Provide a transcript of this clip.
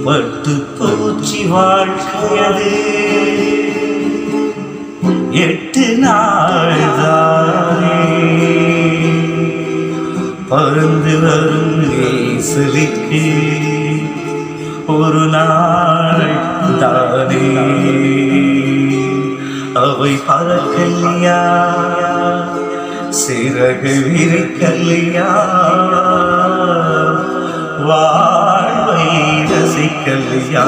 பட்டு பூச்சி வாழ்க்கையது 8 நாள்தானே பறந்து வரும் இயேசுவுக்கு ஒரு நாள் தானே அவை பறக்கலையா சிறகு விரிக்கலையா வாழ்வை ரசிக்கலையா